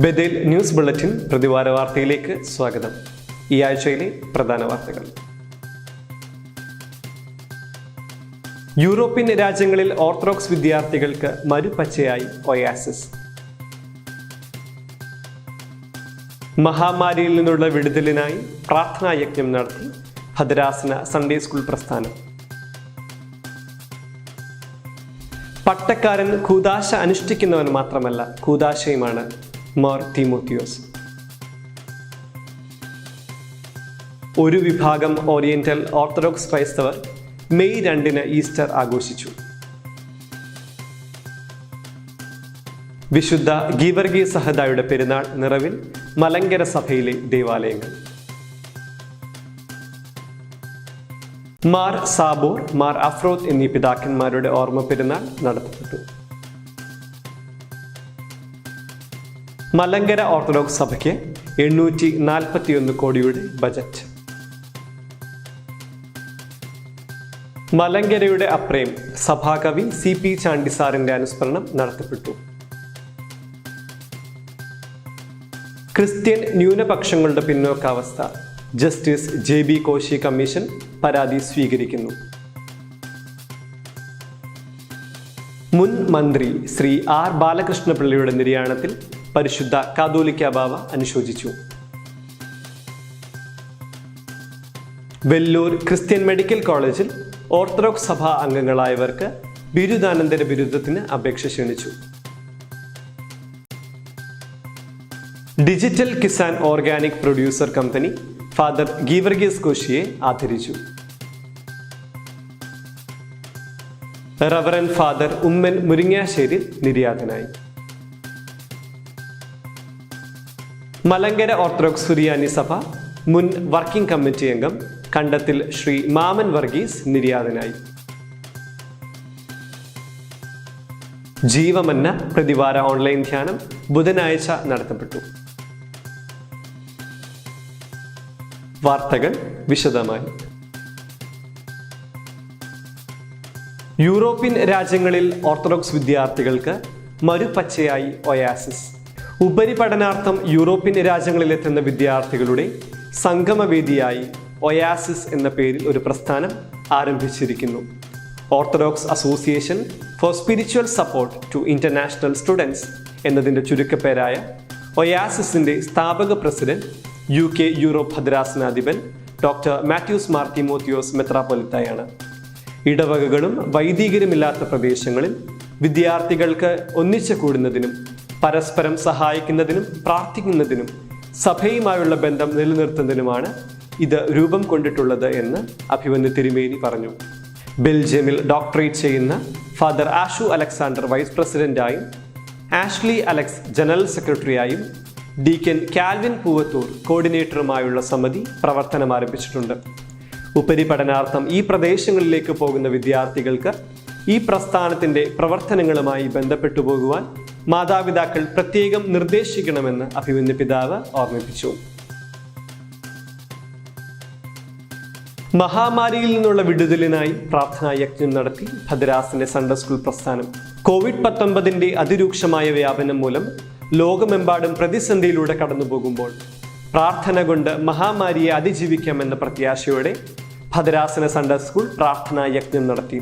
ബദേൽ news bulletin പ്രതിവാര വാർത്തയിലേക്ക് സ്വാഗതം. ഈ ആഴ്ചയിലെ പ്രധാന വാർത്തകൾ. യൂറോപ്യൻ രാജ്യങ്ങളിൽ ഓർത്തഡോക്സ് വിദ്യാർത്ഥികൾക്ക് മരുപ്പച്ചയായി ഒയാസിസ്. മഹാമാരിയിൽ നിന്നുള്ള വിടുതലിനായി പ്രാർത്ഥനാ യജ്ഞം നടത്തി ഭദ്രാസന സൺഡേ സ്കൂൾ പ്രസ്ഥാനം. പട്ടക്കാരൻ കൂദാശ അനുഷ്ഠിക്കുന്നവൻ മാത്രമല്ല, കൂദാശയുമാണ് മാർ തീമോത്തിയോസ്. ഒരു വിഭാഗം ഓറിയന്റൽ ഓർത്തഡോക്സ് ക്രൈസ്തവർ മെയ് 2 ഈസ്റ്റർ ആഘോഷിച്ചു. വിശുദ്ധ ഗീവർഗീസ് സഹദായുടെ പെരുന്നാൾ നിറവിൽ മലങ്കര സഭയിലെ ദേവാലയങ്ങൾ. മാർ സാബോർ, മാർ അഫ്രോത്ത് എന്നീ പിതാക്കന്മാരുടെ ഓർമ്മ പെരുന്നാൾ നടത്തപ്പെട്ടു. മലങ്കര ഓർത്തഡോക്സ് സഭയ്ക്ക് 841 കോടിയുടെ ബജറ്റ്. മലങ്കരയുടെ അപ്രേം സഭാകവി CP ചാണ്ടിസാറിന്റെ അനുസ്മരണം നടത്തപ്പെട്ടു. ക്രിസ്ത്യൻ ന്യൂനപക്ഷങ്ങളുടെ പിന്നോക്കാവസ്ഥ ജസ്റ്റിസ് JB കോശി കമ്മീഷൻ പരാതി സ്വീകരിക്കുന്നു. മുൻ മന്ത്രി ശ്രീ R ബാലകൃഷ്ണപിള്ളയുടെ നിര്യാണത്തിൽ പരിശുദ്ധ കാതോലിക്ക ബാവ അനുശോചിച്ചു. വെല്ലൂർ ക്രിസ്ത്യൻ മെഡിക്കൽ കോളേജിൽ ഓർത്തഡോക്സ് സഭാ അംഗങ്ങളായവർക്ക് ബിരുദാനന്തര ബിരുദത്തിന് അപേക്ഷ ക്ഷണിച്ചു. Digital Kisan organic producer company father Geevarghese കോശിയെ ആദരിച്ചു. റവറൻ ഫാദർ ഉമ്മൻ മുരിങ്ങാശ്ശേരി നിര്യാതനായി. മലങ്കര ഓർത്തഡോക്സ് സുറിയാനി സഭ മുൻ വർക്കിംഗ് കമ്മിറ്റി അംഗം കണ്ടത്തിൽ ശ്രീ മാമൻ വർഗീസ് നിര്യാതനായി. ജീവമന്ന പ്രതിവാര ഓൺലൈൻ ധ്യാനം ബുധനാഴ്ച നടത്തപ്പെട്ടു. വാർത്തകൾ വിശദമായി. യൂറോപ്യൻ രാജ്യങ്ങളിൽ ഓർത്തഡോക്സ് വിദ്യാർത്ഥികൾക്ക് മരുപ്പച്ചയായി ഒയാസിസ്. ഉപരിപഠനാർത്ഥം യൂറോപ്യൻ രാജ്യങ്ങളിലെത്തുന്ന വിദ്യാർത്ഥികളുടെ സംഗമവേദിയായി ഒയാസിസ് എന്ന പേരിൽ ഒരു പ്രസ്ഥാനം ആരംഭിച്ചിരിക്കുന്നു. Orthodox association for spiritual support to international students എന്നതിൻ്റെ ചുരുക്കപ്പേരായ ഒയാസിസിന്റെ സ്ഥാപക പ്രസിഡന്റ് UK യൂറോപ്പ് ഭദ്രാസനാധിപൻ ഡോക്ടർ മാത്യൂസ് മാർ തീമോത്തിയോസ് മെത്രാപ്പൊലിത്തയാണ്. ഇടവകകളും വൈദികരുമില്ലാത്ത പ്രദേശങ്ങളിൽ വിദ്യാർത്ഥികൾക്ക് ഒന്നിച്ചു കൂടുന്നതിനും പരസ്പരം സഹായിക്കുന്നതിനും പ്രാർത്ഥിക്കുന്നതിനും സഭയുമായുള്ള ബന്ധം നിലനിർത്തുന്നതിനുമാണ് ഇത് രൂപം കൊണ്ടിട്ടുള്ളത് എന്ന് അഭിമന്യു തിരുമേനി പറഞ്ഞു. ബെൽജിയമിൽ ഡോക്ടറേറ്റ് ചെയ്യുന്ന ഫാദർ ആഷു അലക്സാണ്ടർ വൈസ് പ്രസിഡന്റായും ആഷ്ലി അലക്സ് ജനറൽ സെക്രട്ടറിയായും ഡീക്കൻ കാൽവിൻ പൂവത്തൂർ കോർഡിനേറ്ററുമായുള്ള സമിതി പ്രവർത്തനം ആരംഭിച്ചിട്ടുണ്ട്. ഉപരിപഠനാർത്ഥം ഈ പ്രദേശങ്ങളിലേക്ക് പോകുന്ന വിദ്യാർത്ഥികൾക്ക് ഈ പ്രസ്ഥാനത്തിന്റെ പ്രവർത്തനങ്ങളുമായി ബന്ധപ്പെട്ടു പോകുവാൻ മാതാപിതാക്കൾ പ്രത്യേകം നിർദ്ദേശിക്കണമെന്ന് അഭിമന്യ പിതാവ് ഓർമ്മിപ്പിച്ചു. മഹാമാരിയിൽ നിന്നുള്ള വിടുതലിനായി പ്രാർത്ഥനാ യജ്ഞം നടത്തി ഭദ്രാസന സൺഡേ സ്കൂൾ പ്രസ്ഥാനം. COVID-19 അതിരൂക്ഷമായ വ്യാപനം മൂലം ലോകമെമ്പാടും പ്രതിസന്ധിയിലൂടെ കടന്നുപോകുമ്പോൾ പ്രാർത്ഥന കൊണ്ട് മഹാമാരിയെ അതിജീവിക്കാമെന്ന പ്രത്യാശയോടെ ഭദ്രാസന സൺഡേ സ്കൂൾ പ്രാർത്ഥനാ യജ്ഞം നടത്തി.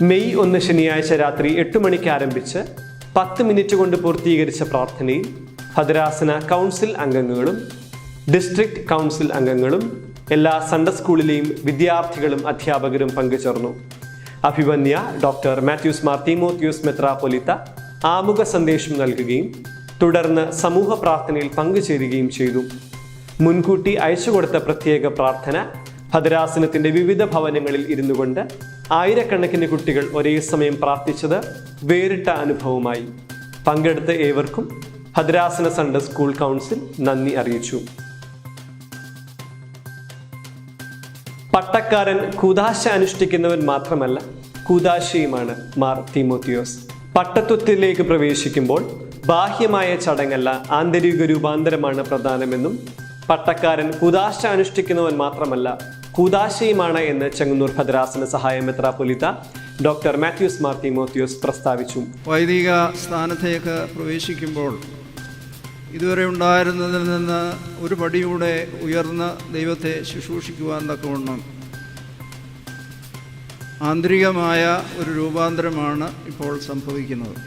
മെയ് 1 ശനിയാഴ്ച രാത്രി 8 മണിക്ക് ആരംഭിച്ച് 10 മിനിറ്റ് കൊണ്ട് പൂർത്തീകരിച്ച പ്രാർത്ഥനയിൽ ഭദ്രാസന കൗൺസിൽ അംഗങ്ങളും ഡിസ്ട്രിക്ട് കൗൺസിൽ അംഗങ്ങളും എല്ലാ സൺഡേ സ്കൂളിലെയും വിദ്യാർത്ഥികളും അധ്യാപകരും പങ്കുചേർന്നു. അഭിമന്യ ഡോക്ടർ മാത്യൂസ് മാർ തീമോത്തിയോസ് മെത്രാപ്പൊലിത്ത ആമുഖ സന്ദേശം നൽകുകയും തുടർന്ന് സമൂഹ പ്രാർത്ഥനയിൽ പങ്കുചേരുകയും ചെയ്തു. മുൻകൂട്ടി അയച്ചുകൊടുത്ത പ്രത്യേക പ്രാർത്ഥന ഭദ്രാസനത്തിന്റെ വിവിധ ഭവനങ്ങളിൽ ഇരുന്നു കൊണ്ട് ആയിരക്കണക്കിന് കുട്ടികൾ ഒരേ സമയം പ്രാർത്ഥിച്ചത് വേറിട്ട അനുഭവമായി. പങ്കെടുത്ത ഏവർക്കും ഭദ്രാസന സൺഡേ സ്കൂൾ കൗൺസിൽ നന്ദി അറിയിച്ചു. പട്ടക്കാരൻ കൂദാശ അനുഷ്ഠിക്കുന്നവൻ മാത്രമല്ല, കൂദാശയുമാണ് മാർ തീമോത്തിയോസ്. പട്ടത്വത്തിലേക്ക് പ്രവേശിക്കുമ്പോൾ ബാഹ്യമായ ചടങ്ങല്ല, ആന്തരിക രൂപാന്തരമാണ് പ്രധാനമെന്നും പട്ടക്കാരൻ കൂദാശ അനുഷ്ഠിക്കുന്നവൻ മാത്രമല്ല, കൂദാശയുമാണ് എന്ന് ചെങ്ങന്നൂർ ഭദ്രാസന സഹായ മെത്രാപ്പൊലീത്ത ഡോക്ടർ മാത്യൂസ് മാർ തീമോത്തിയോസ് പ്രസ്താവിച്ചു. വൈദിക സ്ഥാനത്തേക്ക് പ്രവേശിക്കുമ്പോൾ ഇതുവരെ ഉണ്ടായിരുന്നതിൽ നിന്ന് ഒരു പടിയൂടെ ഉയർന്ന ദൈവത്തെ ശുശ്രൂഷിക്കുവാൻ തക്കവണ്ണം ആന്തരികമായ ഒരു രൂപാന്തരമാണ് ഇപ്പോൾ സംഭവിക്കുന്നത്.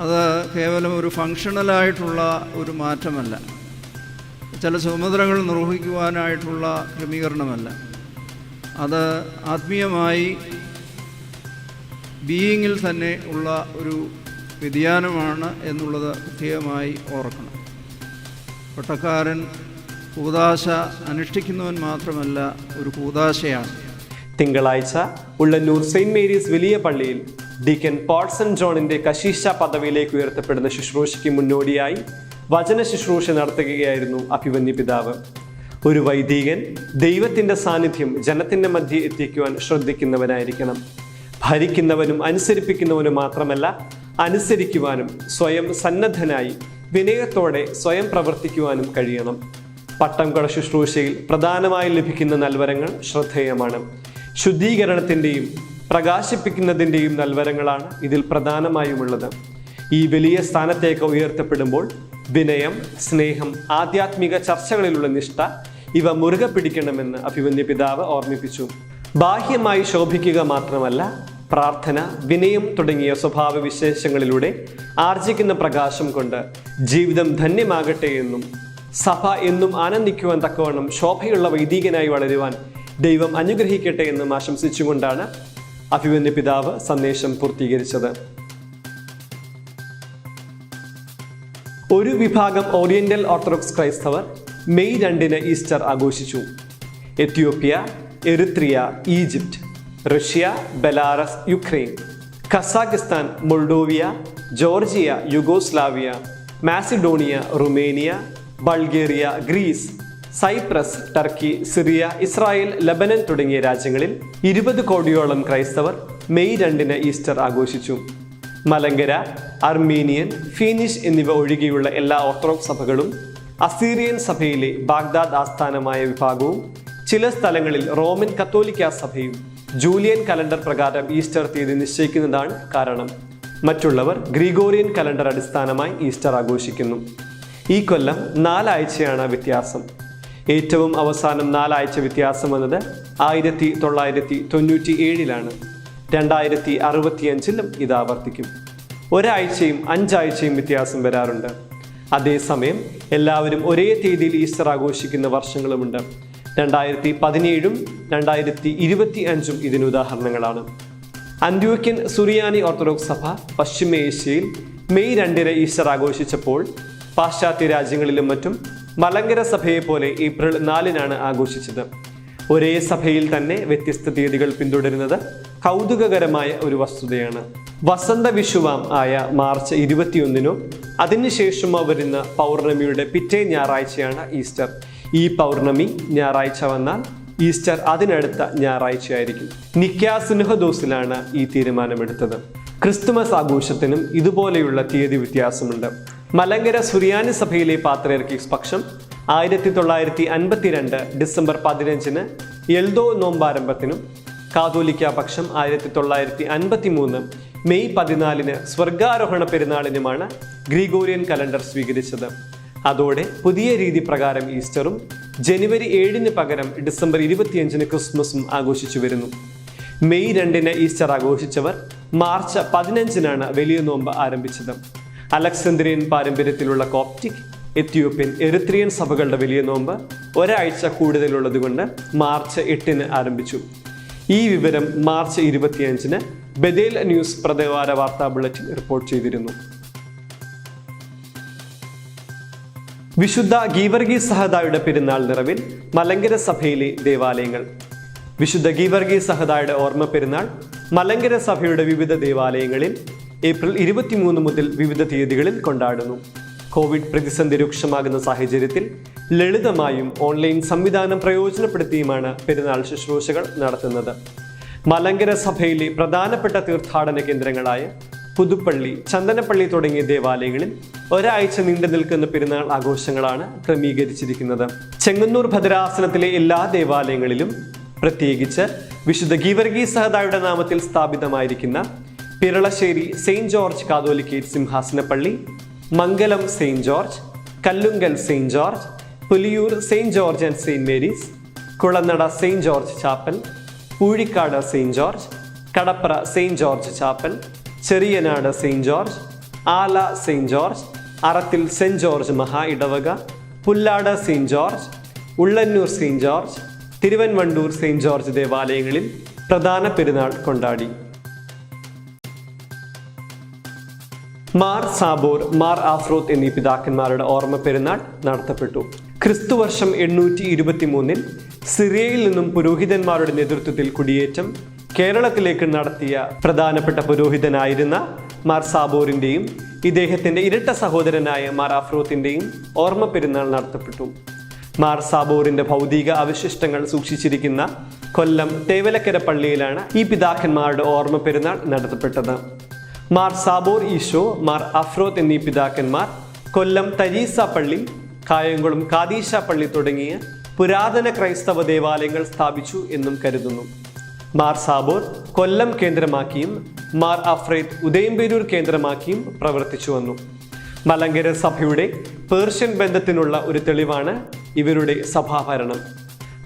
അത് കേവലം ഒരു ഫങ്ഷണലായിട്ടുള്ള ഒരു മാറ്റമല്ല, ചില ചുമതലകൾ നിർവഹിക്കുവാനായിട്ടുള്ള ക്രമീകരണമല്ല. അത് ആത്മീയമായി ബീയിങ്ങിൽ തന്നെ ഉള്ള ഒരു വ്യതിയാനമാണ് എന്നുള്ളത് പ്രത്യേകമായി ഓർക്കണം. പട്ടക്കാരൻ കൂദാശ അനുഷ്ഠിക്കുന്നവൻ മാത്രമല്ല, ഒരു കൂദാശയാണ്. തിങ്കളാഴ്ച ഉള്ളന്നൂർ സെയിൻറ് മേരീസ് വലിയ പള്ളിയിൽ ഡീക്കൻ പോൾസൺ ജോണിന്റെ കശീശ പദവിയിലേക്ക് ഉയർത്തപ്പെടുന്ന ശുശ്രൂഷയ്ക്ക് മുന്നോടിയായി വചന ശുശ്രൂഷ നടത്തുകയായിരുന്നു അഭിമന്യ പിതാവ്. ഒരു വൈദികൻ ദൈവത്തിന്റെ സാന്നിധ്യം ജനത്തിന്റെ മധ്യേ എത്തിക്കുവാൻ ശ്രദ്ധിക്കുന്നവനായിരിക്കണം. ഭരിക്കുന്നവനും അനുസരിപ്പിക്കുന്നവനും മാത്രമല്ല, അനുസരിക്കുവാനും സ്വയം സന്നദ്ധനായി വിനയത്തോടെ സ്വയം പ്രവർത്തിക്കുവാനും കഴിയണം. പട്ടം കൊട ശുശ്രൂഷയിൽ പ്രധാനമായി ലഭിക്കുന്ന നൽവരങ്ങൾ ശ്രദ്ധേയമാണ്. ശുദ്ധീകരണത്തിൻ്റെയും പ്രകാശിപ്പിക്കുന്നതിൻ്റെയും നൽവരങ്ങളാണ് ഇതിൽ പ്രധാനമായുമുള്ളത്. ഈ വലിയ സ്ഥാനത്തേക്ക് ഉയർത്തപ്പെടുമ്പോൾ വിനയം, സ്നേഹം, ആധ്യാത്മിക ചർച്ചകളിലുള്ള നിഷ്ഠ ഇവ മുറുകെ പിടിക്കണമെന്ന് അഭിമന്യ പിതാവ് ഓർമ്മിപ്പിച്ചു. ബാഹ്യമായി ശോഭിക്കുക മാത്രമല്ല, പ്രാർത്ഥന, വിനയം തുടങ്ങിയ സ്വഭാവ വിശേഷങ്ങളിലൂടെ ആർജിക്കുന്ന പ്രകാശം കൊണ്ട് ജീവിതം ധന്യമാകട്ടെ എന്നും സഭ എന്നും ആനന്ദിക്കുവാൻ തക്കവണ്ണം ശോഭയുള്ള വൈദികനായി വളരുവാൻ ദൈവം അനുഗ്രഹിക്കട്ടെ എന്നും ആശംസിച്ചുകൊണ്ടാണ് അഭിമന്യ പിതാവ് സന്ദേശം പൂർത്തീകരിച്ചത്. ഒരു വിഭാഗം ഓറിയന്റൽ ഓർത്തഡോക്സ് ക്രൈസ്തവർ മെയ് 2 ഈസ്റ്റർ ആഘോഷിച്ചു. Ethiopia, Eritrea, Egypt, Russia, Belarus, Ukraine, Kazakhstan, Moldovia, Georgia, Yugoslavia, Macedonia, Romania, Bulgaria, Greece, Cyprus, Turkey, Syria, Israel, Lebanon തുടങ്ങിയ രാജ്യങ്ങളിൽ 20 കോടിയോളം ക്രൈസ്തവർ മെയ് 2 ഈസ്റ്റർ ആഘോഷിച്ചു. മലങ്കര, അർമീനിയൻ, ഫീനിഷ് എന്നിവ ഒഴികെയുള്ള എല്ലാ ഓർത്തഡോക്സ് സഭകളും, അസീറിയൻ സഭയിലെ ബാഗ്ദാദ് ആസ്ഥാനമായ വിഭാഗവും, ചില സ്ഥലങ്ങളിൽ റോമൻ കത്തോലിക്ക സഭയും ജൂലിയൻ കലണ്ടർ പ്രകാരം ഈസ്റ്റർ തീയതി നിശ്ചയിക്കുന്നതാണ് കാരണം. മറ്റുള്ളവർ ഗ്രിഗോറിയൻ കലണ്ടർ അടിസ്ഥാനമായി ഈസ്റ്റർ ആഘോഷിക്കുന്നു. ഈ കൊല്ലം 4 ആഴ്ചയാണ് വ്യത്യാസം. ഏറ്റവും അവസാനം 4 ആഴ്ച വ്യത്യാസം വന്നത് 1997 2065 ഇത് ആവർത്തിക്കും. ഒരാഴ്ചയും 5 ആഴ്ചയും വ്യത്യാസം വരാറുണ്ട്. അതേസമയം എല്ലാവരും ഒരേ തീയതിയിൽ ഈസ്റ്റർ ആഘോഷിക്കുന്ന വർഷങ്ങളുമുണ്ട്. 2017 2025 ഇതിന് ഉദാഹരണങ്ങളാണ്. അന്ത്യോക്യൻ സുറിയാനി ഓർത്തഡോക്സ് സഭ പശ്ചിമ ഏഷ്യയിൽ മെയ് 2 ഈസ്റ്റർ ആഘോഷിച്ചപ്പോൾ പാശ്ചാത്യ രാജ്യങ്ങളിലും മറ്റും മലങ്കര സഭയെ പോലെ ഏപ്രിൽ 4 ആഘോഷിച്ചത്. ഒരേ സഭയിൽ തന്നെ വ്യത്യസ്ത തീയതികൾ പിന്തുടരുന്നത് കൗതുകകരമായ ഒരു വസ്തുതയാണ്. വസന്ത വിഷുവാം ആയ മാർച്ച് 21 അതിനുശേഷമോ വരുന്ന പൗർണമിയുടെ പിറ്റേ ഞായറാഴ്ചയാണ് ഈസ്റ്റർ. ഈ പൗർണമി ഞായറാഴ്ച വന്നാൽ ഈസ്റ്റർ അതിനടുത്ത ഞായറാഴ്ചയായിരിക്കും. നിക്യാ സുനഹദോസിലാണ് ഈ തീരുമാനമെടുത്തത്. ക്രിസ്തുമസ് ആഘോഷത്തിനും ഇതുപോലെയുള്ള തീയതി വ്യത്യാസമുണ്ട്. മലങ്കര സുറിയാനി സഭയിലെ പാത്രിയർക്കീസ് പക്ഷം 1952 ഡിസംബർ 15 എൽദോ നോമ്പാരംഭത്തിനും കാതോലിക്ക പക്ഷം 1953 മെയ് 14 സ്വർഗാരോഹണ പെരുന്നാളിനുമാണ് ഗ്രിഗോറിയൻ കലണ്ടർ സ്വീകരിച്ചത്. അതോടെ പുതിയ രീതി പ്രകാരം ഈസ്റ്ററും ജനുവരി 7 പകരം ഡിസംബർ 25 ക്രിസ്മസും ആഘോഷിച്ചു വരുന്നു. മെയ് 2 ഈസ്റ്റർ ആഘോഷിച്ചവർ മാർച്ച് 15 വലിയ നോമ്പ് ആരംഭിച്ചത്. അലക്സാന്ദ്രിയൻ പാരമ്പര്യത്തിലുള്ള കോപ്റ്റിക്, എത്യോപ്യൻ, എറിത്രിയൻ സഭകളുടെ വലിയ നോമ്പ് ഒരാഴ്ച കൂടുതലുള്ളതുകൊണ്ട് മാർച്ച് 8 ആരംഭിച്ചു. ഈ വിവരം മാർച്ച് 25 ബദേൽ ന്യൂസ് പ്രതിവാര വാർത്താ ബുള്ളറ്റിൻ റിപ്പോർട്ട് ചെയ്തിരുന്നു. വിശുദ്ധ ഗീവർഗീസ് സഹദായുടെ പെരുന്നാൾ നിറവിൽ മലങ്കര സഭയിലെ ദേവാലയങ്ങൾ. വിശുദ്ധ ഗീവർഗീസ് സഹദായുടെ ഓർമ്മ പെരുന്നാൾ മലങ്കര സഭയുടെ വിവിധ ദേവാലയങ്ങളിൽ ഏപ്രിൽ 23 മുതൽ വിവിധ തീയതികളിൽ കൊണ്ടാടുന്നു. കോവിഡ് പ്രതിസന്ധി രൂക്ഷമാകുന്ന സാഹചര്യത്തിൽ ലളിതമായും ഓൺലൈൻ സംവിധാനം പ്രയോജനപ്പെടുത്തിയുമാണ് പെരുന്നാൾ ശുശ്രൂഷകൾ നടത്തുന്നത്. മലങ്കര സഭയിലെ പ്രധാനപ്പെട്ട തീർത്ഥാടന കേന്ദ്രങ്ങളായ പുതുപ്പള്ളി, ചന്ദനപ്പള്ളി തുടങ്ങിയ ദേവാലയങ്ങളിൽ ഒരാഴ്ച നീണ്ടു നിൽക്കുന്ന പെരുന്നാൾ ആഘോഷങ്ങളാണ് ക്രമീകരിച്ചിരിക്കുന്നത്. ചെങ്ങന്നൂർ ഭദ്രാസനത്തിലെ എല്ലാ ദേവാലയങ്ങളിലും, പ്രത്യേകിച്ച് വിശുദ്ധ ഗീവർഗീസ് സഹദായുടെ നാമത്തിൽ സ്ഥാപിതമായിരിക്കുന്ന പിരളശ്ശേരി സെയിന്റ് ജോർജ് കാതോലിക്കേറ്റ് സിംഹാസനപ്പള്ളി, Mangalam Saint George, Kallungal Saint George, Puliyoor Saint George and Saint Mary's, Kulanada Saint George chapel, Poozhikkad Saint George, Kadapra Saint George chapel, Cheriyanad Saint George, Ala Saint George, Arathil Saint George മഹാ ഇടവക, Pullad Saint George, Ullannoor Saint George, Thiruvanvandoor Saint George ദേവാലയങ്ങളിൽ പ്രധാന പെരുന്നാൾ കൊണ്ടാടി. മാർ സാബോർ, മാർ ആഫ്രോത്ത് എന്നീ പിതാക്കന്മാരുടെ ഓർമ്മ പെരുന്നാൾ നടത്തപ്പെട്ടു. ക്രിസ്തുവർഷം 823 സിറിയയിൽ നിന്നും പുരോഹിതന്മാരുടെ നേതൃത്വത്തിൽ കുടിയേറ്റം കേരളത്തിലേക്ക് നടത്തിയ പ്രധാനപ്പെട്ട പുരോഹിതനായിരുന്ന മാർ സാബോറിൻ്റെയും ഇദ്ദേഹത്തിൻ്റെ ഇരട്ട സഹോദരനായ മാർ ആഫ്രോത്തിൻ്റെയും ഓർമ്മ പെരുന്നാൾ നടത്തപ്പെട്ടു. മാർ സാബോറിൻ്റെ ഭൗതിക അവശിഷ്ടങ്ങൾ സൂക്ഷിച്ചിരിക്കുന്ന കൊല്ലം തേവലക്കര പള്ളിയിലാണ് ഈ പിതാക്കന്മാരുടെ ഓർമ്മ പെരുന്നാൾ നടത്തപ്പെട്ടത്. മാർ സാബോർ ഈശോ, മാർ അഫ്രോത്ത് എന്നീ പിതാക്കന്മാർ കൊല്ലം തരീസ പള്ളി, കായംകുളം കാദീശ പള്ളി തുടങ്ങിയ പുരാതന ക്രൈസ്തവ ദേവാലയങ്ങൾ സ്ഥാപിച്ചു എന്നും കരുതുന്നു. മാർ സാബോർ കൊല്ലം കേന്ദ്രമാക്കിയും മാർ അഫ്രേത്ത് ഉദയംപേരൂർ കേന്ദ്രമാക്കിയും പ്രവർത്തിച്ചു വന്നു. മലങ്കര സഭയുടെ പേർഷ്യൻ ബന്ധത്തിനുള്ള ഒരു തെളിവാണ് ഇവരുടെ സഭാഭരണം.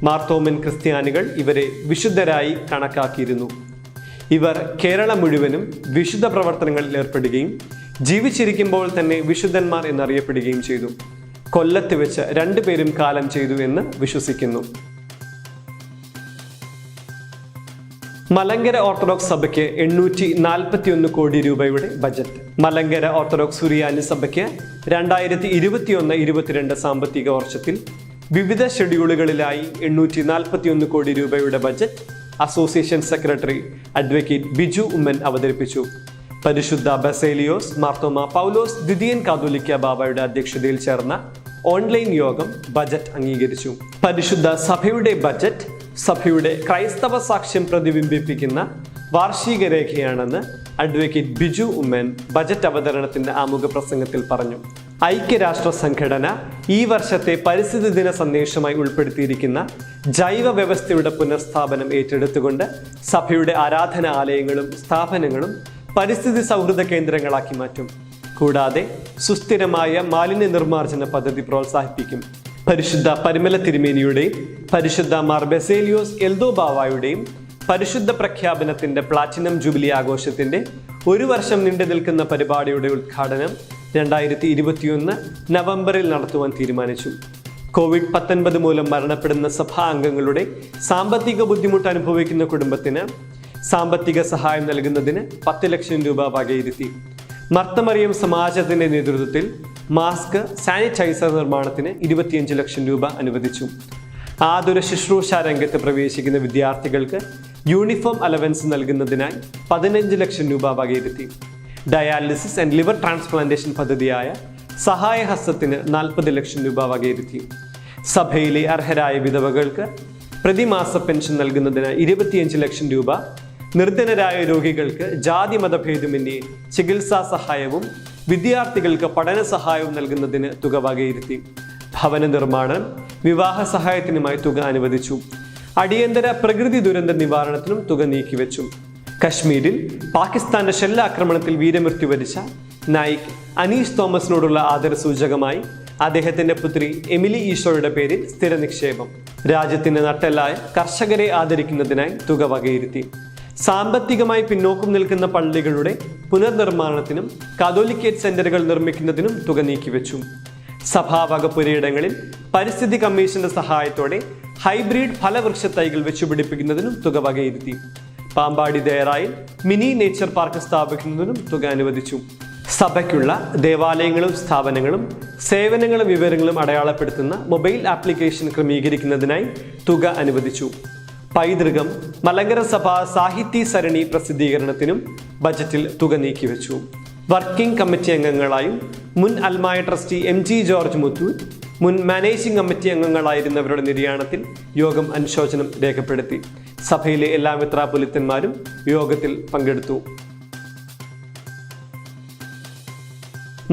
മാർത്തോമൻ ക്രിസ്ത്യാനികൾ ഇവരെ വിശുദ്ധരായി കണക്കാക്കിയിരുന്നു. ഇവർ കേരളം മുഴുവനും വിശുദ്ധ പ്രവർത്തനങ്ങളിൽ ഏർപ്പെടുകയും ജീവിച്ചിരിക്കുമ്പോൾ തന്നെ വിശുദ്ധന്മാർ എന്നറിയപ്പെടുകയും ചെയ്തു. കൊല്ലത്ത് വെച്ച് 2 പേരും കാലം ചെയ്തു എന്ന് വിശ്വസിക്കുന്നു. മലങ്കര ഓർത്തഡോക്സ് സഭയ്ക്ക് 841 കോടി രൂപയുടെ ബജറ്റ്. മലങ്കര ഓർത്തഡോക്സ് സുറിയാനി സഭയ്ക്ക് 2021-22 സാമ്പത്തിക വർഷത്തിൽ വിവിധ ഷെഡ്യൂളുകളിലായി 841 കോടി രൂപയുടെ budget association secretary advocate Biju Oommen അവതരിപ്പിച്ചു. പരിശുദ്ധ ബസേലിയോസ് മാർത്തോമ പൗലോസ് ദ്വിതീയൻ കാതോലിക്ക ബാബയുടെ അധ്യക്ഷതയിൽ ചേർന്ന ഓൺലൈൻ യോഗം ബജറ്റ് അംഗീകരിച്ചു. പരിശുദ്ധ സഭയുടെ ബജറ്റ് സഭയുടെ ക്രൈസ്തവ സാക്ഷ്യം പ്രതിബിംബിപ്പിക്കുന്ന വാർഷിക രേഖയാണെന്ന് അഡ്വക്കേറ്റ് ബിജു ഉമ്മൻ ബജറ്റ് അവതരണത്തിന്റെ ആമുഖ പ്രസംഗത്തിൽ പറഞ്ഞു. ഐക്യരാഷ്ട്ര സംഘടന ഈ വർഷത്തെ പരിസ്ഥിതി ദിന സന്ദേശമായി ഉൾപ്പെടുത്തിയിരിക്കുന്ന ജൈവ വ്യവസ്ഥയുടെ പുനഃസ്ഥാപനം ഏറ്റെടുത്തുകൊണ്ട് സഭയുടെ ആരാധനാലയങ്ങളും സ്ഥാപനങ്ങളും പരിസ്ഥിതി സൗഹൃദ കേന്ദ്രങ്ങളാക്കി മാറ്റും. കൂടാതെ സുസ്ഥിരമായ മാലിന്യ നിർമ്മാർജ്ജന പദ്ധതി പ്രോത്സാഹിപ്പിക്കും. പരിശുദ്ധ പരിമല തിരുമേനിയുടെയും പരിശുദ്ധ മാർ ബസേലിയോസ് എൽദോ ബാവായുടെയും പരിശുദ്ധ പ്രഖ്യാപനത്തിന്റെ പ്ലാറ്റിനം ജൂബിലി ആഘോഷത്തിന്റെ 1 വർഷം നീണ്ടു നിൽക്കുന്ന പരിപാടിയുടെ ഉദ്ഘാടനം 2021 നവംബറിൽ നടത്തുവാൻ തീരുമാനിച്ചു. COVID-19 മൂലം മരണപ്പെടുന്ന സഭാ അംഗങ്ങളുടെ സാമ്പത്തിക ബുദ്ധിമുട്ട് അനുഭവിക്കുന്ന കുടുംബത്തിന് സാമ്പത്തിക സഹായം നൽകുന്നതിന് 10 ലക്ഷം രൂപ വകയിരുത്തി. മർത്തമറിയം സമാജത്തിന്റെ നേതൃത്വത്തിൽ മാസ്ക്, സാനിറ്റൈസർ നിർമ്മാണത്തിന് 25 ലക്ഷം രൂപ അനുവദിച്ചു. ആതുര ശുശ്രൂഷ രംഗത്ത് പ്രവേശിക്കുന്ന വിദ്യാർത്ഥികൾക്ക് യൂണിഫോം അലവൻസ് നൽകുന്നതിനായി 15 ലക്ഷം രൂപ വകയിരുത്തി. ഡയാലിസിസ് ആൻഡ് ലിവർ ട്രാൻസ്പ്ലാന്റേഷൻ പദ്ധതിയായ സഹായഹസ്തത്തിന് 40 ലക്ഷം രൂപ വകയിരുത്തി. സഭയിലെ അർഹരായ വിധവകൾക്ക് പ്രതിമാസ പെൻഷൻ നൽകുന്നതിന് 25 ലക്ഷം രൂപ, നിർധനരായ രോഗികൾക്ക് ജാതി മതഭേദമന്യേ ചികിത്സാ സഹായവും വിദ്യാർത്ഥികൾക്ക് പഠന സഹായവും നൽകുന്നതിന് തുക വകയിരുത്തി. ഭവന നിർമ്മാണം, വിവാഹ സഹായത്തിനുമായി തുക അനുവദിച്ചു. അടിയന്തര പ്രകൃതി ദുരന്ത നിവാരണത്തിനും തുക നീക്കിവെച്ചു. കശ്മീരിൽ പാകിസ്ഥാന്റെ ഷെല്ലാക്രമണത്തിൽ വീരമൃത്യു വരിച്ച നായിക് അനീഷ് തോമസിനോടുള്ള ആദരസൂചകമായി അദ്ദേഹത്തിന്റെ പുത്രി എമിലി ഈശോയുടെ പേരിൽ സ്ഥിര നിക്ഷേപം. രാജ്യത്തിന്റെ നട്ടെല്ലായ കർഷകരെ ആദരിക്കുന്നതിനായി തുക വകയിരുത്തി. സാമ്പത്തികമായി പിന്നോക്കം നിൽക്കുന്ന പള്ളികളുടെ പുനർനിർമ്മാണത്തിനും കാതോലിക്കേറ്റ് സെന്ററുകൾ നിർമ്മിക്കുന്നതിനും തുക നീക്കിവെച്ചു. സഭാവക പുരയിടങ്ങളിൽ പരിസ്ഥിതി കമ്മീഷന്റെ സഹായത്തോടെ ഹൈബ്രിഡ് ഫലവൃക്ഷ തൈകൾ വെച്ചുപിടിപ്പിക്കുന്നതിനും തുക വകയിരുത്തി. പാമ്പാടി ദേറായിൽ മിനി നേച്ചർ പാർക്ക് സ്ഥാപിക്കുന്നതിനും തുക അനുവദിച്ചു. സഭയ്ക്കുള്ള ദേവാലയങ്ങളും സ്ഥാപനങ്ങളും സേവനങ്ങളും വിവരങ്ങളും അടയാളപ്പെടുത്തുന്ന മൊബൈൽ ആപ്ലിക്കേഷൻ ക്രമീകരിക്കുന്നതിനായി തുക അനുവദിച്ചു. പൈതൃകം മലങ്കര സഭ സാഹിത്യ സരണി പ്രസിദ്ധീകരണത്തിനും ബജറ്റിൽ തുക നീക്കിവെച്ചു. വർക്കിംഗ് കമ്മിറ്റി അംഗങ്ങളായും മുൻ അൽമായ ട്രസ്റ്റി MG ജോർജ് മുത്തൂർ, മുൻ മാനേജിംഗ് കമ്മിറ്റി അംഗങ്ങളായിരുന്നവരുടെ നിര്യാണത്തിൽ യോഗം അനുശോചനം രേഖപ്പെടുത്തി. സഭയിലെ എല്ലാ മെത്രാപ്പൊലീത്തന്മാരും യോഗത്തിൽ പങ്കെടുത്തു.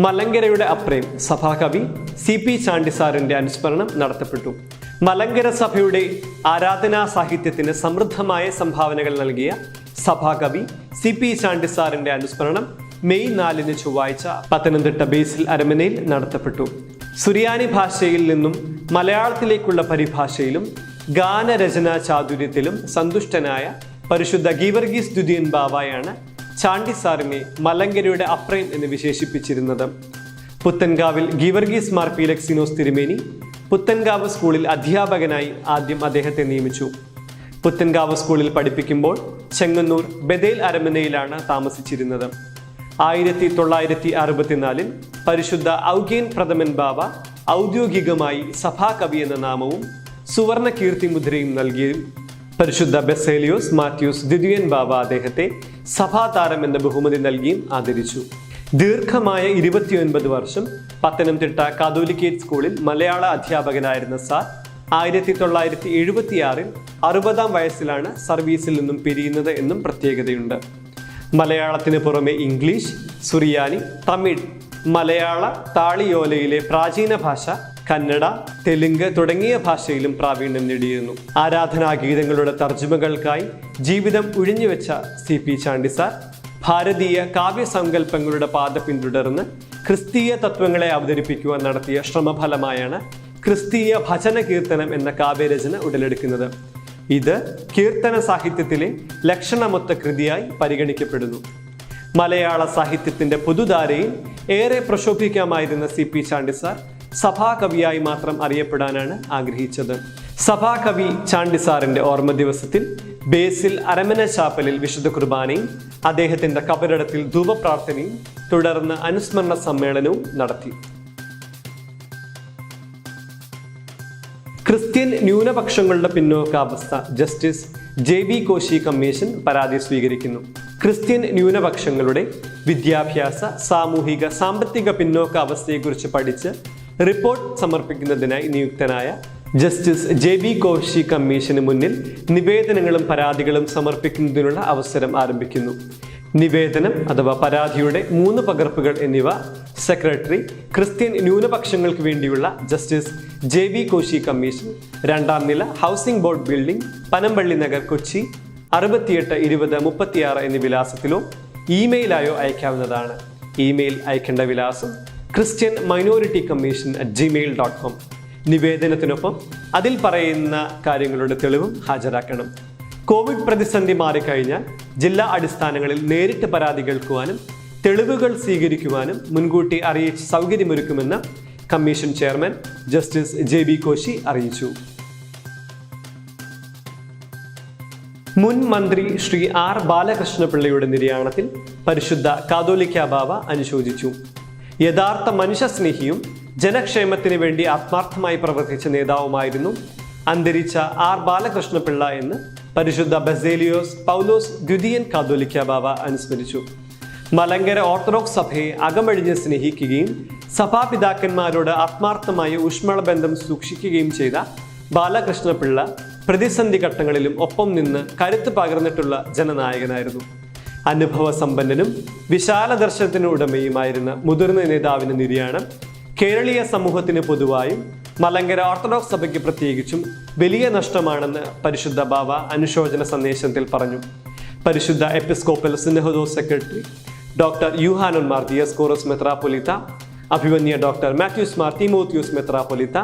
മലങ്കരയുടെ അപ്രേം സഭാകവി CP ചാണ്ടിസാറിന്റെ അനുസ്മരണം നടത്തപ്പെട്ടു. മലങ്കര സഭയുടെ ആരാധനാ സാഹിത്യത്തിന് സമൃദ്ധമായ സംഭാവനകൾ നൽകിയ സഭാകവി CP ചാണ്ടിസാറിന്റെ അനുസ്മരണം മെയ് 4 ചൊവ്വാഴ്ച പത്തനംതിട്ട ബേസിൽ അരമനയിൽ നടത്തപ്പെട്ടു. സുറിയാനി ഭാഷയിൽ നിന്നും മലയാളത്തിലേക്കുള്ള പരിഭാഷയിലും ഗാനരചനാ ചാതുര്യത്തിലും സന്തുഷ്ടനായ പരിശുദ്ധ ഗീവർഗീസ് ദ്വിതീയൻ ബാവയാണ് ചാണ്ടി സാറിനെ മലങ്കരയുടെ അപ്രേം എന്ന് വിശേഷിപ്പിച്ചിരുന്നത്. പുത്തൻകാവിൽ ഗീവർഗീസ് മാർ പീലക്സിനോസ് തിരുമേനി പുത്തൻകാവ് സ്കൂളിൽ അധ്യാപകനായി ആദ്യം അദ്ദേഹത്തെ നിയമിച്ചു. പുത്തൻകാവ് സ്കൂളിൽ പഠിപ്പിക്കുമ്പോൾ ചെങ്ങന്നൂർ ബദേൽ അരമനയിലാണ് താമസിച്ചിരുന്നത്. 1964 പരിശുദ്ധ ഔഗേൻ പ്രഥമൻ ബാവ ഔദ്യോഗികമായി സഭാകവി എന്ന നാമവും സുവർണ കീർത്തി മുദ്രയും നൽകിയും പരിശുദ്ധ ബെസേലിയോസ് മാത്യൂസ് ദ്വിതീയൻ ബാവ അദ്ദേഹത്തെ സഭാതാരം എന്ന ബഹുമതി നൽകിയും ആദരിച്ചു. ദീർഘമായ 29 വർഷം പത്തനംതിട്ട കാതോലിക്കേറ്റ് സ്കൂളിൽ മലയാള അധ്യാപകനായിരുന്ന സാർ 1976 60-ാം വയസ്സിലാണ് സർവീസിൽ നിന്നും പിരിയുന്നത് എന്നും പ്രത്യേകതയുണ്ട്. മലയാളത്തിന് പുറമെ ഇംഗ്ലീഷ്, സുറിയാനി, തമിഴ്, മലയാള താളിയോലയിലെ പ്രാചീന ഭാഷ, കന്നഡ, തെലുങ്ക് തുടങ്ങിയ ഭാഷയിലും പ്രാവീണ്യം നേടിയിരുന്നു. ആരാധനാഗീതങ്ങളുടെ തർജ്ജമകൾക്കായി ജീവിതം ഉഴിഞ്ഞുവെച്ച CP ചാണ്ടി സാർ ഭാരതീയ കാവ്യസങ്കല്പങ്ങളുടെ പാത പിന്തുടർന്ന് ക്രിസ്തീയ തത്വങ്ങളെ അവതരിപ്പിക്കുവാൻ നടത്തിയ ശ്രമഫലമായാണ് ക്രിസ്തീയ ഭജന കീർത്തനം എന്ന കാവ്യരചന ഉടലെടുക്കുന്നത്. ഇത് കീർത്തന സാഹിത്യത്തിലെ ലക്ഷണമൊത്ത കൃതിയായി പരിഗണിക്കപ്പെടുന്നു. മലയാള സാഹിത്യത്തിന്റെ പുതുധാരയിൽ ഏറെ പ്രശോഭിക്കാമായിരുന്ന CP ചാണ്ടി സാർ സഭാകവിയായി മാത്രം അറിയപ്പെടാനാണ് ആഗ്രഹിച്ചത്. സഭാകവി ചാണ്ടി സാറിന്റെ ഓർമ്മ ദിവസത്തിൽ ബേസിൽ അരമന ചാപ്പലിൽ വിശുദ്ധ കുർബാനയും അദ്ദേഹത്തിന്റെ കബറിടത്തിൽ ധൂപപ്രാർത്ഥനയും തുടർന്ന് അനുസ്മരണ സമ്മേളനവും നടത്തി. ക്രിസ്ത്യൻ ന്യൂനപക്ഷങ്ങളുടെ പിന്നോക്കാവസ്ഥ ജസ്റ്റിസ് JB കോശി കമ്മീഷൻ പരാതി സ്വീകരിക്കുന്നു. ക്രിസ്ത്യൻ ന്യൂനപക്ഷങ്ങളുടെ വിദ്യാഭ്യാസ, സാമൂഹിക, സാമ്പത്തിക പിന്നോക്കാവസ്ഥയെക്കുറിച്ച് പഠിച്ച് റിപ്പോർട്ട് സമർപ്പിക്കുന്നതിനായി നിയുക്തനായ ജസ്റ്റിസ് JB കോശി കമ്മീഷന് മുന്നിൽ നിവേദനങ്ങളും പരാതികളും സമർപ്പിക്കുന്നതിനുള്ള അവസരം ആരംഭിക്കുന്നു. നിവേദനം അഥവാ പരാതിയുടെ 3 പകർപ്പുകൾ എന്നിവ സെക്രട്ടറി, ക്രിസ്ത്യൻ ന്യൂനപക്ഷങ്ങൾക്ക് വേണ്ടിയുള്ള ജസ്റ്റിസ് JB കോശി കമ്മീഷൻ, 2ാം നില, housing board building, Panampilly Nagar, Kochi 682036 എന്നീ വിലാസത്തിലോ ഇമെയിലായോ അയക്കാവുന്നതാണ്. ഇമെയിൽ അയക്കേണ്ട വിലാസം ക്രിസ്ത്യൻ മൈനോറിറ്റി കമ്മീഷൻ @gmail.com. നിവേദനത്തിനൊപ്പം അതിൽ പറയുന്ന കാര്യങ്ങളുടെ തെളിവും ഹാജരാക്കണം. കോവിഡ് പ്രതിസന്ധി മാറിക്കഴിഞ്ഞാൽ ജില്ലാ അടിസ്ഥാനങ്ങളിൽ നേരിട്ട് പരാതി കേൾക്കുവാനും തെളിവുകൾ സ്വീകരിക്കുവാനും മുൻകൂട്ടി അറിയിച്ച് സൗകര്യമൊരുക്കുമെന്ന് commission chairman justice JB Koshy അറിയിച്ചു. മുൻ മന്ത്രി ശ്രീ R ബാലകൃഷ്ണപിള്ളയുടെ നിര്യാണത്തിൽ പരിശുദ്ധ കാതോലിക്ക ബാവ അനുശോചിച്ചു. യഥാർത്ഥ മനുഷ്യസ്നേഹിയും ജനക്ഷേമത്തിന് വേണ്ടി ആത്മാർത്ഥമായി പ്രവർത്തിച്ച നേതാവുമായിരുന്നു അന്തരിച്ച R ബാലകൃഷ്ണപിള്ള എന്ന് പരിശുദ്ധ ബസേലിയോസ് പൗലോസ് ദ്വിതീയൻ കാതോലിക്ക ബാവ അനുസ്മരിച്ചു. മലങ്കര ഓർത്തഡോക്സ് സഭയെ അകമഴിഞ്ഞ് സ്നേഹിക്കുകയും സഭാപിതാക്കന്മാരോട് ആത്മാർത്ഥമായ ഊഷ്മള ബന്ധം സൂക്ഷിക്കുകയും ചെയ്ത ബാലകൃഷ്ണപിള്ള പ്രതിസന്ധി ഘട്ടങ്ങളിലും ഒപ്പം നിന്ന് കരുത്ത് പകർന്നിട്ടുള്ള ജനനായകനായിരുന്നു. അനുഭവ സമ്പന്നനും വിശാല ദർശനത്തിന് ഉടമയുമായിരുന്ന മുതിർന്ന നേതാവിന് നിര്യാണം കേരളീയ സമൂഹത്തിന് പൊതുവായും മലങ്കര ഓർത്തഡോക്സ് സഭയ്ക്ക് പ്രത്യേകിച്ചും വലിയ നഷ്ടമാണെന്ന് പരിശുദ്ധ ബാവ അനുശോചന സന്ദേശത്തിൽ പറഞ്ഞു. പരിശുദ്ധ എപ്പിസ്കോപ്പൽ സിനഹദോസ് സെക്രട്ടറി ഡോക്ടർ യൂഹാനോൻ മാർ ദിയസ്കോറസ് മെത്രാപ്പൊലീത്ത, അഭിവന്യ ഡോക്ടർ മാത്യൂസ് മാർ തീമോത്തിയോസ് മെത്രാപ്പൊലീത്ത,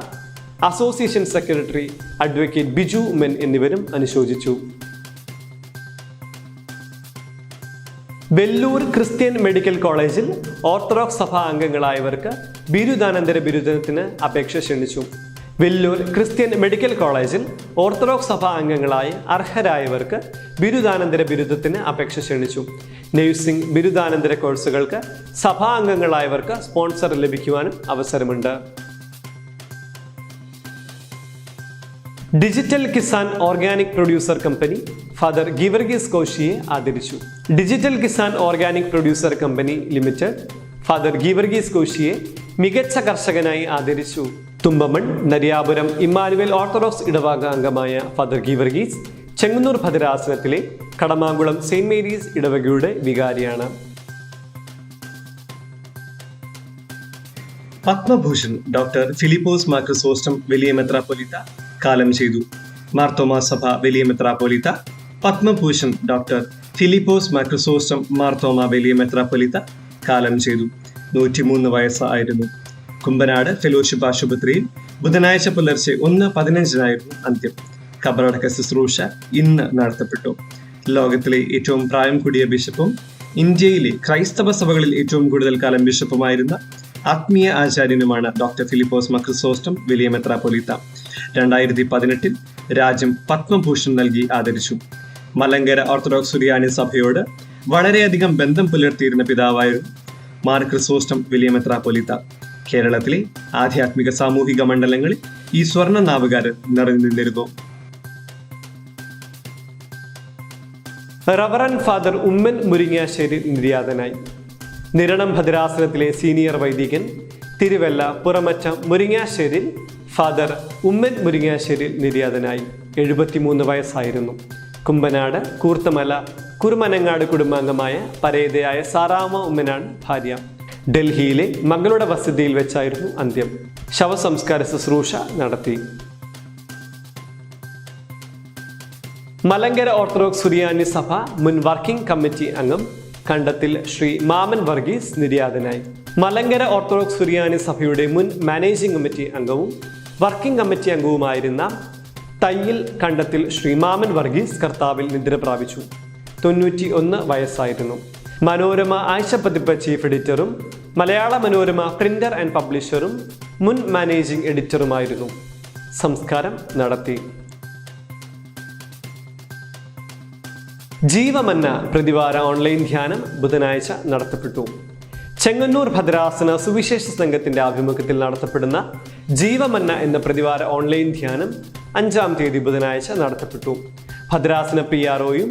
അസോസിയേഷൻ സെക്രട്ടറി അഡ്വക്കേറ്റ് ബിജു മെൻ എന്നിവരും അനുശോചിച്ചു. വെല്ലൂർ ക്രിസ്ത്യൻ മെഡിക്കൽ കോളേജിൽ ഓർത്തഡോക്സ് സഭാ അംഗങ്ങളായവർക്ക് ബിരുദാനന്തര ബിരുദത്തിന് അപേക്ഷ ക്ഷണിച്ചു. വെല്ലൂർ ക്രിസ്ത്യൻ മെഡിക്കൽ കോളേജിൽ ഓർത്തഡോക്സ് സഭാ അംഗങ്ങളായി അർഹരായവർക്ക് ബിരുദാനന്തര ബിരുദത്തിന് അപേക്ഷ ക്ഷണിച്ചു. നഴ്സിംഗ് ബിരുദാനന്തര കോഴ്സുകൾക്ക് സഭാ അംഗങ്ങളായവർക്ക് സ്പോൺസർ ലഭിക്കുവാനും അവസരമുണ്ട്. Digital Kisan organic producer company father Geevarghese കോശിയെ ആദരിച്ചു. Digital Kisan organic producer company limited father Geevarghese കോശിയെ മികച്ച കർഷകനായി ആദരിച്ചു. തുമ്പമൺ, നരിയാപുരം ഇമ്മാനുവേൽ ഓർത്തഡോക്സ് ഇടവക അംഗമായ ഫാദർ ഗീവർഗീസ് ചെങ്ങന്നൂർ ഭദ്രാസനത്തിലെ കടമാങ്കുളം സെയിന്റ് മേരീസ് ഇടവകയുടെ വികാരിയാണ്. പത്മഭൂഷൺ ഡോക്ടർ ഫിലിപ്പോസ് മാർ ക്രിസോസ്റ്റം വലിയ മെത്രാപ്പൊലീത്ത കാലം ചെയ്തു. മാർത്തോമാ സഭ വലിയ മെത്രാപ്പൊലീത്ത, പത്മഭൂഷൺ ഡോക്ടർ ഫിലിപ്പോസ് മാർ ക്രിസോസ്റ്റം മാർത്തോമാ വലിയ മെത്രാപ്പൊലീത്ത കാലം ചെയ്തു. 103 വയസ്സായിരുന്നു. കുമ്പനാട് ഫെലോഷിപ്പ് ആശുപത്രിയിൽ ബുധനാഴ്ച പുലർച്ചെ 1:15 അന്ത്യം. ഖബറടക്ക ശുശ്രൂഷ ഇന്ന് നടത്തപ്പെട്ടു. ലോകത്തിലെ ഏറ്റവും പ്രായം കൂടിയ ബിഷപ്പും ഇന്ത്യയിലെ ക്രൈസ്തവ സഭകളിൽ ഏറ്റവും കൂടുതൽ കാലം ബിഷപ്പുമായിരുന്ന ആത്മീയ ആചാര്യനുമാണ് ഡോക്ടർ ഫിലിപ്പോസ് മാർ ക്രിസോസ്റ്റം വലിയ മെത്രാപ്പൊലീത്ത. 2018 രാജ്യം പത്മഭൂഷൺ നൽകി ആദരിച്ചു. മലങ്കര ഓർത്തഡോക്സ് സുറിയാനി സഭയോട് വളരെയധികം ബന്ധം പുലർത്തിയിരുന്ന പിതാവായിരുന്നു മാർ ക്രിസോസ്റ്റം വലിയ മെത്രാപ്പൊലീത്ത. കേരളത്തിലെ ആധ്യാത്മിക സാമൂഹിക മണ്ഡലങ്ങളിൽ ഈ സ്വർണ്ണ നാവുകാരൻ നിറഞ്ഞു നിന്നിരുന്നു. റവറൻ ഫാദർ ഉമ്മൻ മുരിങ്ങാശ്ശേരി നിര്യാതനായി. നിരണം ഭദ്രാസനത്തിലെ സീനിയർ വൈദികൻ തിരുവല്ല പുറമറ്റം മുരിങ്ങാശ്ശേരിൽ ഫാദർ ഉമ്മൻ മുരിങ്ങാശ്ശേരി നിര്യാതനായി. 73 വയസ്സായിരുന്നു. കുമ്പനാട് കൂർത്തമല കുറുമനങ്ങാട് കുടുംബാംഗമായ പരേതയായ സാറാമ്മ ഉമ്മനാണ് ഭാര്യ. ഡൽഹിയിലെ മകളുടെ വസതിയിൽ വെച്ചായിരുന്നു അന്ത്യം. ശവസംസ്കാര ശുശ്രൂഷ നടത്തി. മലങ്കര ഓർത്തഡോക്സ് സുറിയാനി സഭ മുൻ വർക്കിംഗ് കമ്മിറ്റി അംഗം കണ്ടത്തിൽ ശ്രീ മാമൻ വർഗീസ് നിര്യാതനായി. മലങ്കര ഓർത്തഡോക്സ് സുറിയാനി സഭയുടെ മുൻ മാനേജിംഗ് കമ്മിറ്റി അംഗവും വർക്കിംഗ് കമ്മിറ്റി അംഗവുമായിരുന്ന തയ്യിൽ കണ്ടത്തിൽ ശ്രീ മാമൻ വർഗീസ് കർത്താവിൽ നിദ്ര പ്രാപിച്ചു. 91 വയസ്സായിരുന്നു. Manorama ആഴ്ചപ്പതിപ്പ് chief എഡിറ്ററും Malayala Manorama printer and പബ്ലിഷറും മുൻ മാനേജിംഗ് എഡിറ്ററുമായിരുന്നു. സംസ്കാരം നടത്തി. ജീവമന്ന പ്രതിവാര ഓൺലൈൻ ധ്യാനം ബുധനാഴ്ച നടത്തപ്പെട്ടു. ചെങ്ങന്നൂർ ഭദ്രാസന സുവിശേഷ സംഘത്തിന്റെ ആഭിമുഖ്യത്തിൽ നടത്തപ്പെടുന്ന ജീവമന്ന എന്ന പ്രതിവാര ഓൺലൈൻ ധ്യാനം 5-ാം തീയതി ബുധനാഴ്ച നടത്തപ്പെട്ടു. ഭദ്രാസന PROയും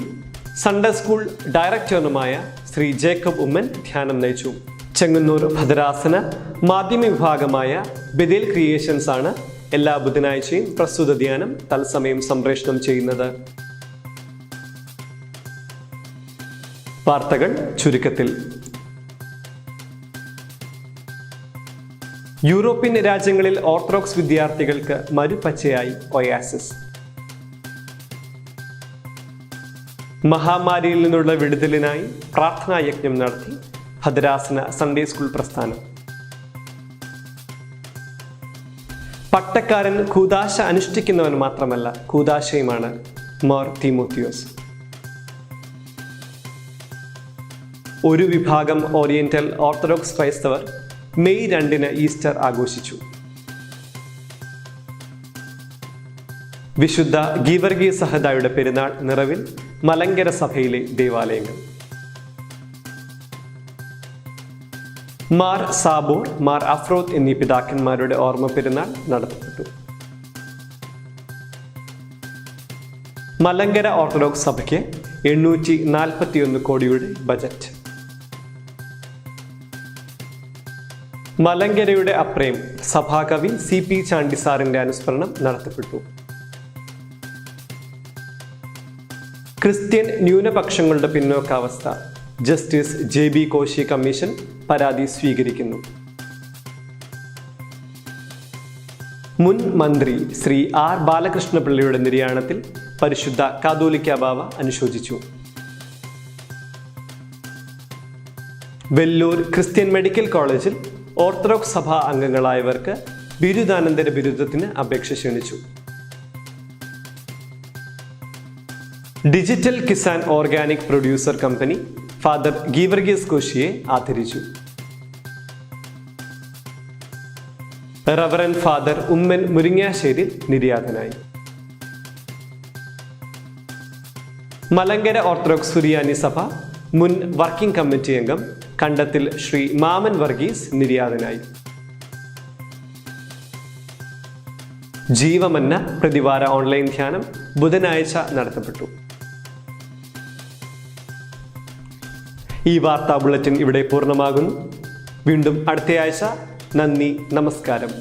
സൺഡേ സ്കൂൾ ഡയറക്ടറുമായ ശ്രീ ജേക്കബ് ഉമ്മൻ ധ്യാനം നയിച്ചു. ചെങ്ങന്നൂർ ഭദ്രാസന മാധ്യമ വിഭാഗമായ ബെതേൽ ക്രിയേഷൻസ് ആണ് എല്ലാ ബുധനാഴ്ചയും പ്രസ്തുത ധ്യാനം തത്സമയം സംപ്രേഷണം ചെയ്യുന്നത്. വാർത്തകൾ ചുരുക്കത്തിൽ. യൂറോപ്യൻ രാജ്യങ്ങളിൽ ഓർത്തഡോക്സ് വിദ്യാർത്ഥികൾക്ക് മരുപ്പച്ചയായി ഒയാസിസ്. മഹാമാരിയിൽ നിന്നുള്ള വിടുതലിനായി പ്രാർത്ഥനാ യജ്ഞം നടത്തി ഭദ്രാസന സൺഡേ സ്കൂൾ പ്രസ്ഥാനം. പട്ടക്കാരൻ കൂദാശ അനുഷ്ഠിക്കുന്നവൻ മാത്രമല്ല, കൂദാശയുമാണ്. മോർ തീമോത്തിയോസ്. ഒരു വിഭാഗം ഓറിയന്റൽ ഓർത്തഡോക്സ് ക്രൈസ്തവർ മെയ് 2 ഈസ്റ്റർ ആഘോഷിച്ചു. വിശുദ്ധ ഗീവർഗീസ് സഹദായുടെ പെരുന്നാൾ നിറവിൽ മലങ്കര സഭയിലെ ദേവാലയങ്ങൾ. മാർ സാബോർ, മാർ അഫ്രോത്ത് എന്നീ പിതാക്കന്മാരുടെ ഓർമ്മ പെരുന്നാൾ നടത്തപ്പെട്ടു. മലങ്കര ഓർത്തഡോക്സ് സഭയ്ക്ക് 841 കോടിയുടെ ബജറ്റ്. മലങ്കരയുടെ അപ്രേം സഭാകവി CP ചാണ്ടിസാറിന്റെ അനുസ്മരണം നടത്തപ്പെട്ടു. ക്രിസ്ത്യൻ ന്യൂനപക്ഷങ്ങളുടെ പിന്നോക്കാവസ്ഥ ജസ്റ്റിസ് JB കോശി കമ്മീഷൻ പരാതി സ്വീകരിക്കുന്നു. മുൻ മന്ത്രി ശ്രീ R ബാലകൃഷ്ണപിള്ളയുടെ നിര്യാണത്തിൽ പരിശുദ്ധ കാതോലിക്ക ബാവ അനുശോചിച്ചു. വെല്ലൂർ ക്രിസ്ത്യൻ മെഡിക്കൽ കോളേജിൽ ഓർത്തഡോക്സ് സഭാ അംഗങ്ങളായവർക്ക് ബിരുദാനന്തര ബിരുദത്തിന് അപേക്ഷ ക്ഷണിച്ചു. Digital Kisan organic producer company father Geevarghese കോശിയെ ആദരിച്ചു. റവറൻ ഫാദർ ഉമ്മൻ മുരിങ്ങാശ്ശേരി നിര്യാതനായി. മലങ്കര ഓർത്തഡോക്സ് സുറിയാനി സഭ മുൻ വർക്കിംഗ് കമ്മിറ്റി അംഗം കണ്ടത്തിൽ ശ്രീ മാമൻ വർഗീസ് നിര്യാതനായി. ജീവമന്ന പ്രതിവാര ഓൺലൈൻ ധ്യാനം ബുധനാഴ്ച നടത്തപ്പെട്ടു. ഈ വാർത്താ ബുള്ളറ്റിൻ ഇവിടെ പൂർണ്ണമാകുന്നു. വീണ്ടും അടുത്തയാഴ്ച. നന്ദി, നമസ്കാരം.